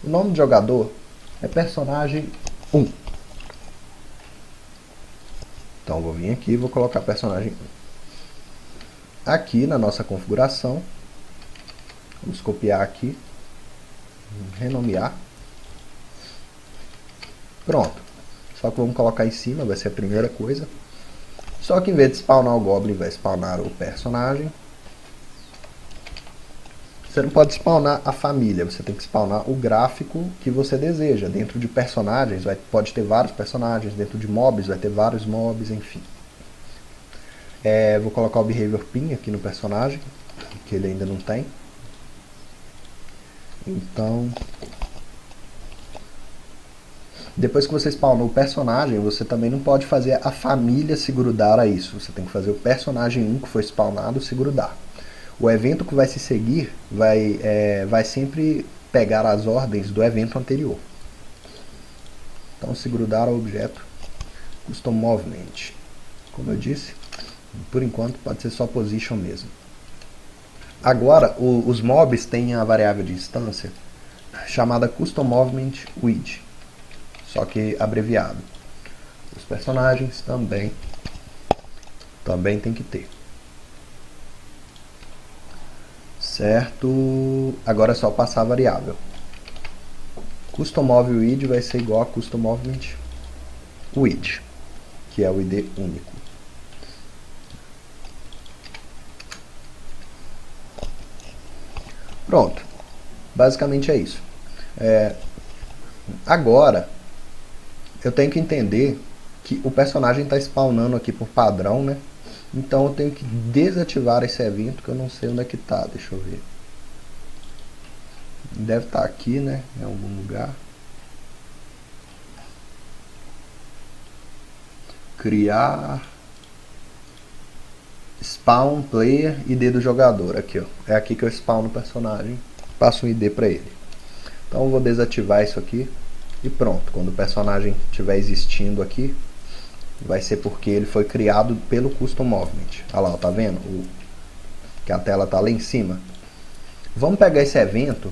O nome do jogador é personagem 1. Então vou vir aqui e vou colocar personagem 1. Aqui na nossa configuração, vamos copiar aqui, renomear. Pronto. Só que vamos colocar em cima, vai ser a primeira coisa. Só que em vez de spawnar o Goblin, vai spawnar o personagem. Você não pode spawnar a família, você tem que spawnar o gráfico que você deseja. Dentro de personagens, pode ter vários personagens. Dentro de mobs, vai ter vários mobs, enfim. Vou colocar o Behavior Pin aqui no personagem, que ele ainda não tem. Então... Depois que você spawnou o personagem, você também não pode fazer a família se grudar a isso. Você tem que fazer o personagem 1 que foi spawnado se grudar. O evento que vai se seguir vai sempre pegar as ordens do evento anterior. Então, se grudar ao objeto Custom Movement. Como eu disse, por enquanto pode ser só Position mesmo. Agora, os mobs têm a variável de instância chamada Custom Movement With. Só que abreviado. Os personagens também tem que ter. Certo? Agora é só passar a variável. Custom Move With vai ser igual a Custom Movement With, que é o ID único. Pronto. Basicamente é isso. Agora eu tenho que entender que o personagem está spawnando aqui por padrão, né? Então eu tenho que desativar esse evento que eu não sei onde é que está. Deixa eu ver. Deve estar aqui, né? Em algum lugar. Criar Spawn Player ID do jogador. Aqui, ó. É aqui que eu spawno o personagem. Passo um ID para ele. Então eu vou desativar isso aqui. E pronto, quando o personagem estiver existindo aqui, vai ser porque ele foi criado pelo Custom Movement. Olha lá, tá vendo? Que a tela tá lá em cima. Vamos pegar esse evento.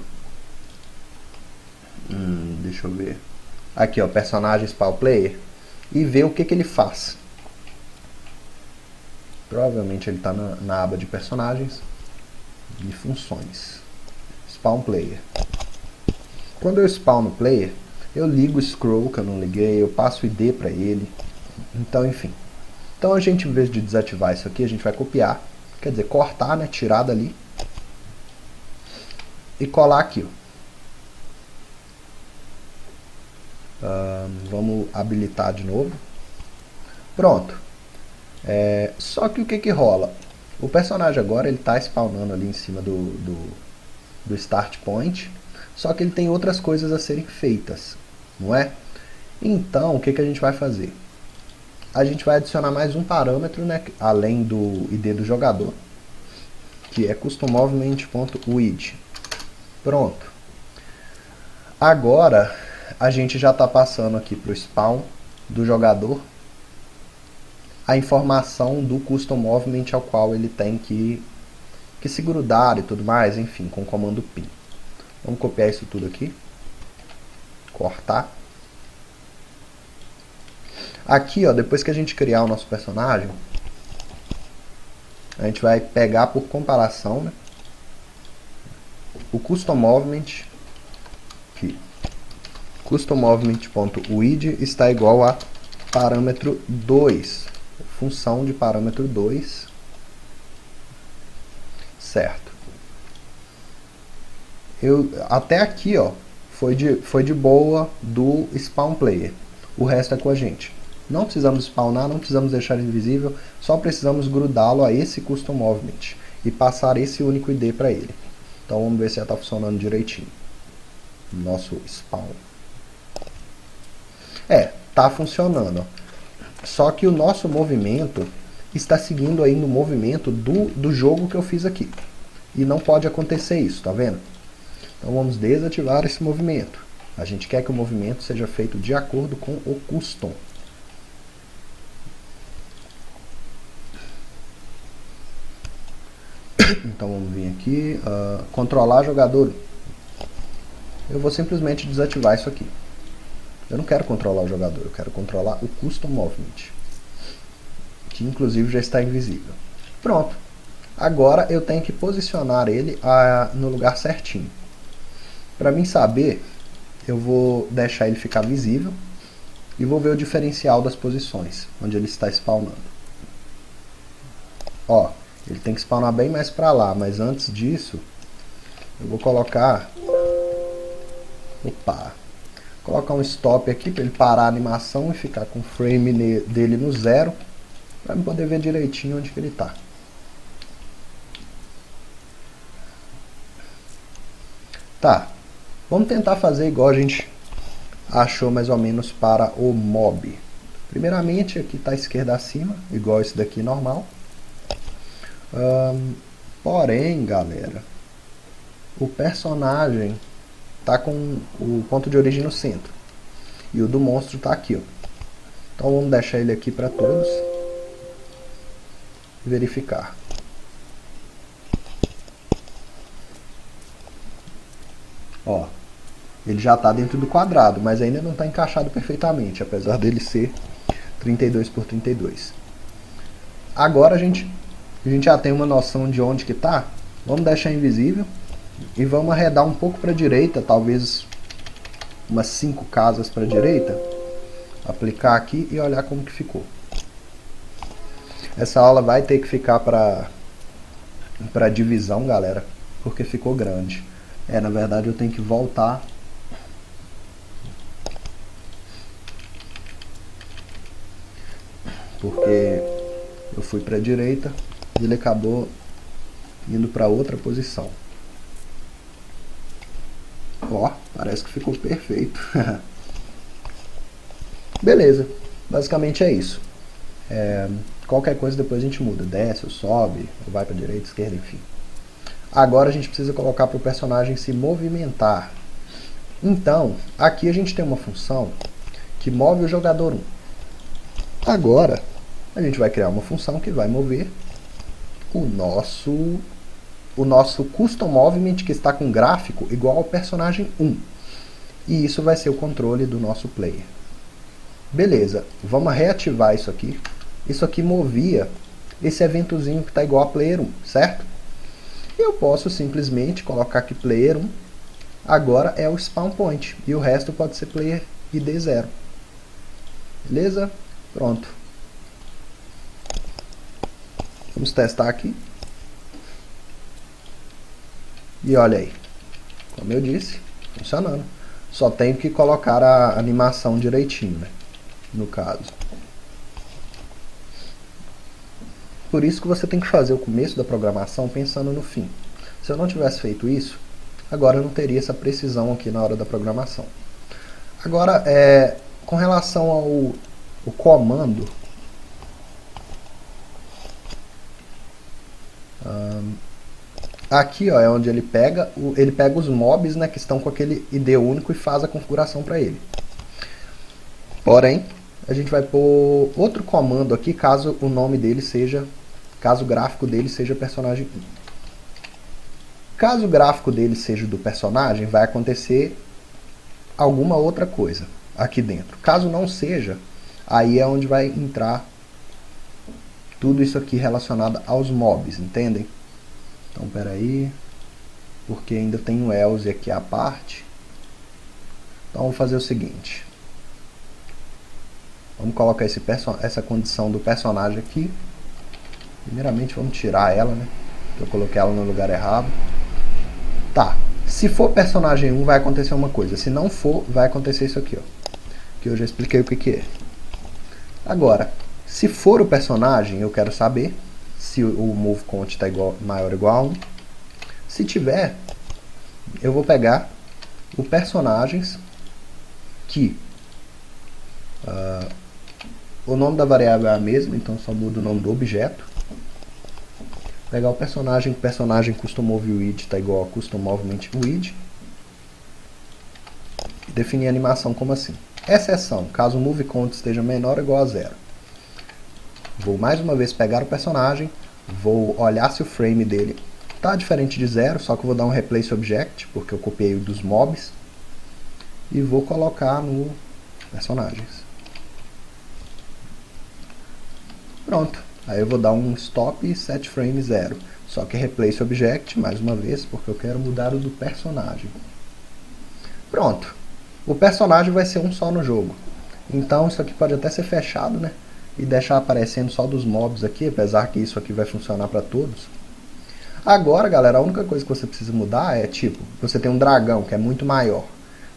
Deixa eu ver. Aqui, ó, personagem Spawn Player. e ver o que ele faz. Provavelmente ele está na aba de personagens e funções. Spawn Player. Quando eu spawno o player, eu ligo o scroll, que eu não liguei, eu passo o ID para ele. Então, enfim. Então a gente, em vez de desativar isso aqui, a gente vai copiar, quer dizer, cortar, né, tirar dali e colar aqui, ó. Vamos habilitar de novo. Pronto. Só que o que rola? O personagem agora ele está spawnando ali em cima do start point, só que ele tem outras coisas a serem feitas, não é? Então, o que a gente vai fazer? A gente vai adicionar mais um parâmetro, né, além do ID do jogador, que é customMovement.with. Pronto. Agora, a gente já está passando aqui para o spawn do jogador a informação do custom movement ao qual ele tem que se grudar e tudo mais, enfim, com o comando pin. Vamos copiar isso tudo aqui, cortar. Aqui, ó, depois que a gente criar o nosso personagem, a gente vai pegar por comparação, né, o custom movement, que custom movement.with está igual a parâmetro 2, função de parâmetro 2, certo. Até aqui, ó, foi de boa do spawn player, o resto é com a gente. Não precisamos spawnar, não precisamos deixar ele invisível, só precisamos grudá-lo a esse custom movement e passar esse único ID para ele. Então vamos ver se já está funcionando direitinho. Nosso spawn. Tá funcionando. Só que o nosso movimento está seguindo aí no movimento do jogo que eu fiz aqui. E não pode acontecer isso, tá vendo? Então vamos desativar esse movimento. A gente quer que o movimento seja feito de acordo com o custom. Então vamos vir aqui, controlar jogador. Eu vou simplesmente desativar isso aqui. Eu não quero controlar o jogador, eu quero controlar o custom movement, que inclusive já está invisível. Pronto. Agora eu tenho que posicionar ele no lugar certinho. Para mim saber, eu vou deixar ele ficar visível e vou ver o diferencial das posições, onde ele está spawnando. Ó, ele tem que spawnar bem mais para lá, mas antes disso, eu vou colocar... colocar um stop aqui para ele parar a animação e ficar com o frame dele no 0, para eu poder ver direitinho onde que ele está. Tá, vamos tentar fazer igual a gente achou mais ou menos para o mob. Primeiramente, aqui está a esquerda acima, igual esse daqui normal. Porém, galera, o personagem tá com o ponto de origem no centro e o do monstro tá aqui, ó. Então vamos deixar ele aqui para todos e verificar. Ó, ele já está dentro do quadrado, mas ainda não está encaixado perfeitamente, apesar dele ser 32 por 32. Agora a gente já tem uma noção de onde que está. Vamos deixar invisível e vamos arredar um pouco para a direita, talvez umas 5 casas para a direita. Aplicar aqui e olhar como que ficou. Essa aula vai ter que ficar para divisão, galera, porque ficou grande. Na verdade eu tenho que voltar. Porque eu fui para a direita e ele acabou indo para outra posição. Ó, parece que ficou perfeito. Beleza, basicamente é isso. Qualquer coisa depois a gente muda, desce ou sobe, ou vai para direita, esquerda, enfim. Agora a gente precisa colocar para o personagem se movimentar. Então, aqui a gente tem uma função que move o jogador 1. Agora, a gente vai criar uma função que vai mover o nosso custom movement, que está com gráfico igual ao personagem 1. E isso vai ser o controle do nosso player. Beleza, vamos reativar isso aqui. Isso aqui movia esse eventozinho que está igual a player 1, certo? Eu posso simplesmente colocar aqui player 1, agora é o spawn point, e o resto pode ser player id 0. Beleza? Pronto. Vamos testar aqui. E olha aí, como eu disse, funcionando. Só tenho que colocar a animação direitinho, né? No caso. Por isso que você tem que fazer o começo da programação pensando no fim. Se eu não tivesse feito isso, agora eu não teria essa precisão aqui na hora da programação. Agora, com relação ao comando, aqui ó, é onde ele pega os mobs, né, que estão com aquele ID único e faz a configuração para ele. Porém, a gente vai pôr outro comando aqui caso o nome dele seja, caso o gráfico dele seja personagem 1. Caso o gráfico dele seja do personagem, vai acontecer alguma outra coisa aqui dentro. Caso não seja, aí é onde vai entrar tudo isso aqui relacionado aos mobs, entendem? Então, peraí, porque ainda tem o else aqui à parte. Então, vamos fazer o seguinte. Vamos colocar essa condição do personagem aqui. Primeiramente, vamos tirar ela, né? Eu coloquei ela no lugar errado. Tá, se for personagem 1, vai acontecer uma coisa. Se não for, vai acontecer isso aqui, ó. Que eu já expliquei o que é. Agora, se for o personagem, eu quero saber se o move count está maior ou igual a 1. Se tiver, eu vou pegar o personagens que o nome da variável é a mesma, então só muda o nome do objeto. Pegar o personagem custom move with está igual a custom movement with. E definir a animação como assim. Exceção, caso o move count esteja menor ou igual a 0. Vou mais uma vez pegar o personagem, vou olhar se o frame dele está diferente de 0, só que eu vou dar um replace object, porque eu copiei o dos mobs, e vou colocar no personagens. Pronto, aí eu vou dar um stop e set frame 0, só que replace object, mais uma vez, porque eu quero mudar o do personagem. Pronto, o personagem vai ser um só no jogo, então isso aqui pode até ser fechado, né? E deixar aparecendo só dos mobs aqui, apesar que isso aqui vai funcionar para todos. Agora, galera, a única coisa que você precisa mudar é, tipo, você tem um dragão que é muito maior.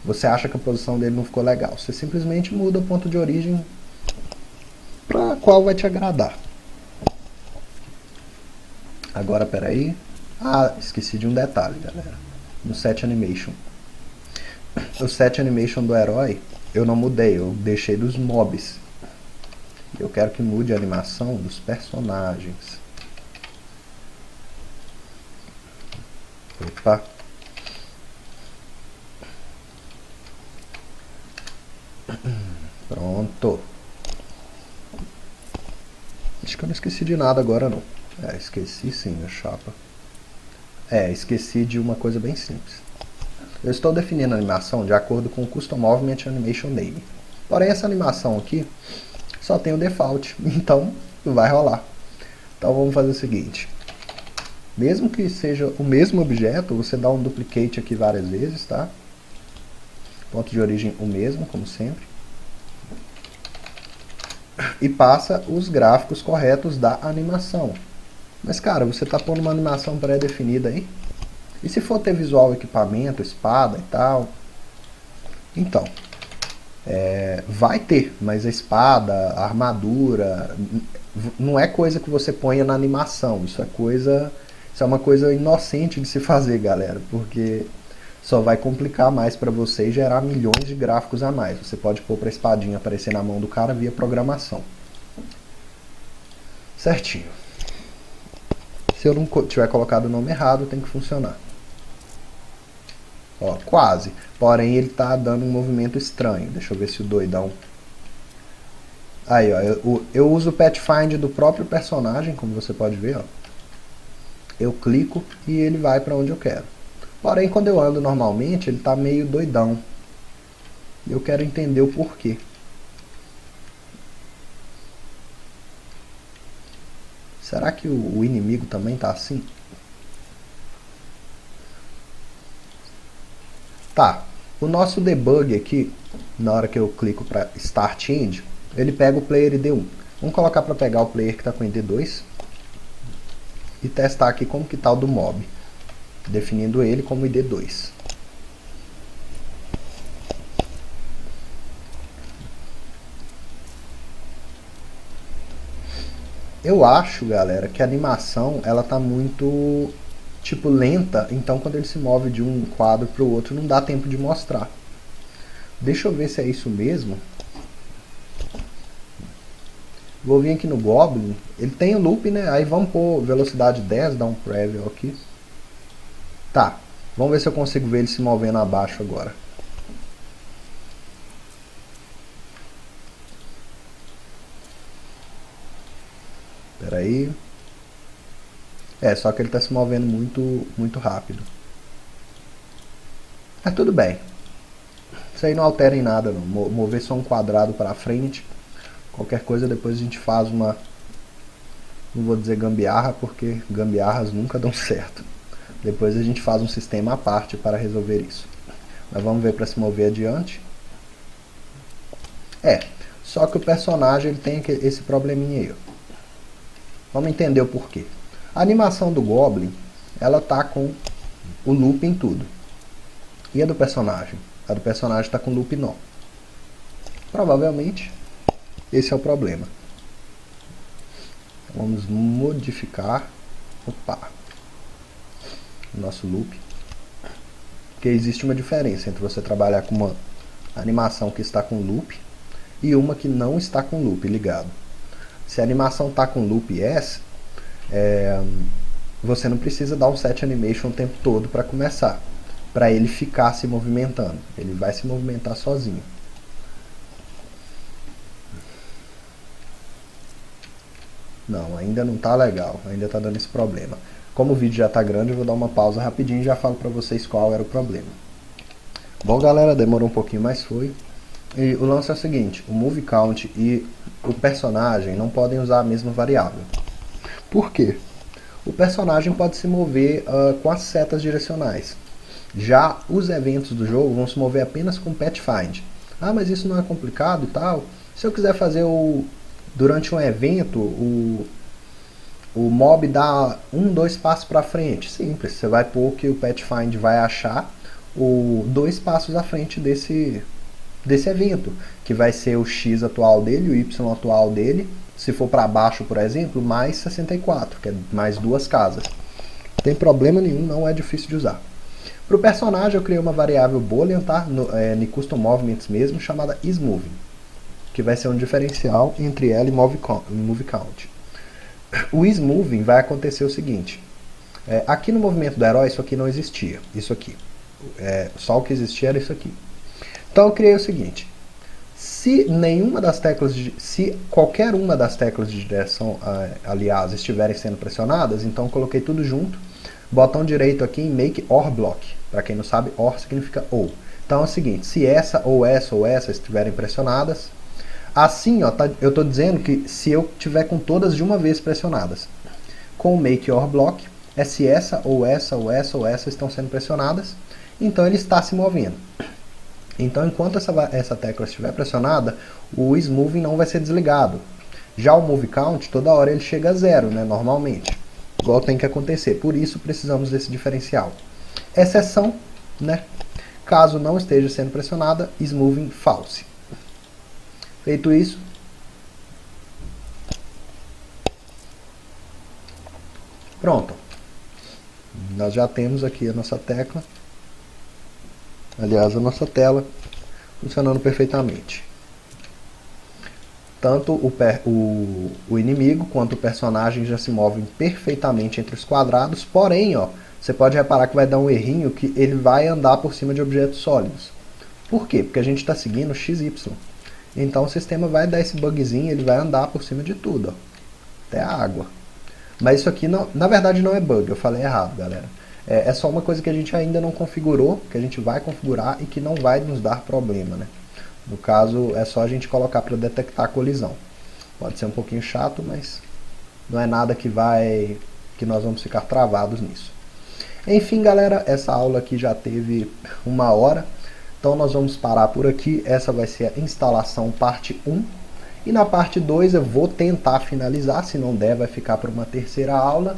Você acha que a posição dele não ficou legal. Você simplesmente muda o ponto de origem para qual vai te agradar. Agora, peraí. Ah, esqueci de um detalhe, galera. No set animation. O set animation do herói, eu não mudei, eu deixei dos mobs. Eu quero que mude a animação dos personagens. Opa. Pronto. Acho que eu não esqueci de nada agora não. Esqueci sim, a chapa. Esqueci de uma coisa bem simples. Eu estou definindo a animação de acordo com o Custom Movement Animation Name. Porém, essa animação aqui só tem o default, então não vai rolar. Então vamos fazer o seguinte. Mesmo que seja o mesmo objeto, você dá um duplicate aqui várias vezes, tá? Ponto de origem o mesmo, como sempre. E passa os gráficos corretos da animação. Mas cara, você está pondo uma animação pré-definida aí? E se for ter visual equipamento, espada e tal? Então, vai ter, mas a espada, a armadura, não é coisa que você ponha na animação. Isso é uma coisa inocente de se fazer, galera, porque só vai complicar mais para você e gerar milhões de gráficos a mais. Você pode pôr para a espadinha aparecer na mão do cara via programação. Certinho. Se eu não tiver colocado o nome errado, tem que funcionar. Ó, quase. Porém, ele tá dando um movimento estranho. Deixa eu ver se o doidão... Aí, ó. Eu uso o Pathfind do próprio personagem, como você pode ver, ó. Eu clico e ele vai para onde eu quero. Porém, quando eu ando normalmente, ele tá meio doidão. Eu quero entender o porquê. Será que o inimigo também tá assim? Tá, o nosso debug aqui, na hora que eu clico para Start End, ele pega o player ID1. Vamos colocar para pegar o player que está com ID2 e testar aqui como que tá o do mob, definindo ele como ID2. Eu acho, galera, que a animação ela tá muito tipo lenta, então quando ele se move de um quadro para o outro não dá tempo de mostrar. Deixa eu ver se é isso mesmo. Vou vir aqui no Goblin, ele tem o loop, né? Aí vamos pôr velocidade 10, dar um preview aqui. Tá, vamos ver se eu consigo ver ele se movendo abaixo agora. Espera aí. Só que ele está se movendo muito rápido. Mas tudo bem. Isso aí não altera em nada não. Mover só um quadrado para frente. Qualquer coisa depois a gente faz uma... Não vou dizer gambiarra, porque gambiarras nunca dão certo. Depois a gente faz um sistema à parte para resolver isso. Mas vamos ver para se mover adiante. Só que o personagem ele tem esse probleminha aí. Vamos entender o porquê. A animação do Goblin, ela tá com o loop em tudo. E a do personagem? A do personagem está com loop não. Provavelmente, esse é o problema. Vamos modificar o nosso loop. Porque existe uma diferença entre você trabalhar com uma animação que está com loop e uma que não está com loop ligado. Se a animação está com loop yes, você não precisa dar um set animation o tempo todo para começar, para ele ficar se movimentando. Ele vai se movimentar sozinho. Não, ainda não está legal, ainda está dando esse problema. Como o vídeo já está grande, eu vou dar uma pausa rapidinho e já falo para vocês qual era o problema. Bom, galera, demorou um pouquinho, mas foi. E o lance é o seguinte, o move count e o personagem não podem usar a mesma variável. Por quê? O personagem pode se mover com as setas direcionais. Já os eventos do jogo vão se mover apenas com pet find. Ah, mas isso não é complicado e tal. Se eu quiser fazer durante um evento, o mob dá 2 passos para frente. Simples, você vai pôr que o pet find vai achar 2 passos à frente desse evento, que vai ser o X atual dele, o Y atual dele, se for para baixo, por exemplo, mais 64, que é mais 2 casas. Não tem problema nenhum, não é difícil de usar. Para o personagem eu criei uma variável boolean, tá? No Custom Movements mesmo, chamada isMoving, que vai ser um diferencial entre ela e move count. O isMoving vai acontecer o seguinte, aqui no movimento do herói isso aqui não existia, isso aqui. Só o que existia era isso aqui. Então eu criei o seguinte, se qualquer uma das teclas de direção, aliás, estiverem sendo pressionadas, então eu coloquei tudo junto, botão direito aqui em Make OR Block, para quem não sabe, OR significa ou. Então é o seguinte, se essa ou essa estiverem pressionadas, assim ó, eu estou dizendo que se eu tiver com todas de uma vez pressionadas. Com o Make OR Block, é se essa ou essa estão sendo pressionadas, então ele está se movendo. Então, enquanto essa tecla estiver pressionada, o isMoving não vai ser desligado. Já o Move Count, toda hora ele chega a 0, né, normalmente. Igual tem que acontecer. Por isso, precisamos desse diferencial. Exceção, né, caso não esteja sendo pressionada, isMoving False. Feito isso, pronto. Nós já temos aqui a nossa tecla. Aliás, a nossa tela funcionando perfeitamente. Tanto o inimigo quanto o personagem já se movem perfeitamente entre os quadrados, porém, ó, você pode reparar que vai dar um errinho que ele vai andar por cima de objetos sólidos. Por quê? Porque a gente está seguindo o XY. Então o sistema vai dar esse bugzinho, ele vai andar por cima de tudo, ó, até a água. Mas isso aqui, não, na verdade, não é bug, eu falei errado, galera. É só uma coisa que a gente ainda não configurou, que a gente vai configurar e que não vai nos dar problema, né? No caso, é só a gente colocar para detectar a colisão. Pode ser um pouquinho chato, mas não é nada que nós vamos ficar travados nisso. Enfim, galera, essa aula aqui já teve 1 hora, então nós vamos parar por aqui. Essa vai ser a instalação parte 1, e na parte 2 eu vou tentar finalizar, se não der vai ficar para uma terceira aula,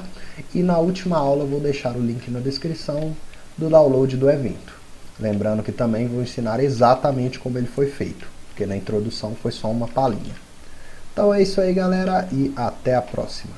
e na última aula eu vou deixar o link na descrição do download do evento. Lembrando que também vou ensinar exatamente como ele foi feito, porque na introdução foi só uma palhinha. Então é isso aí, galera, e até a próxima.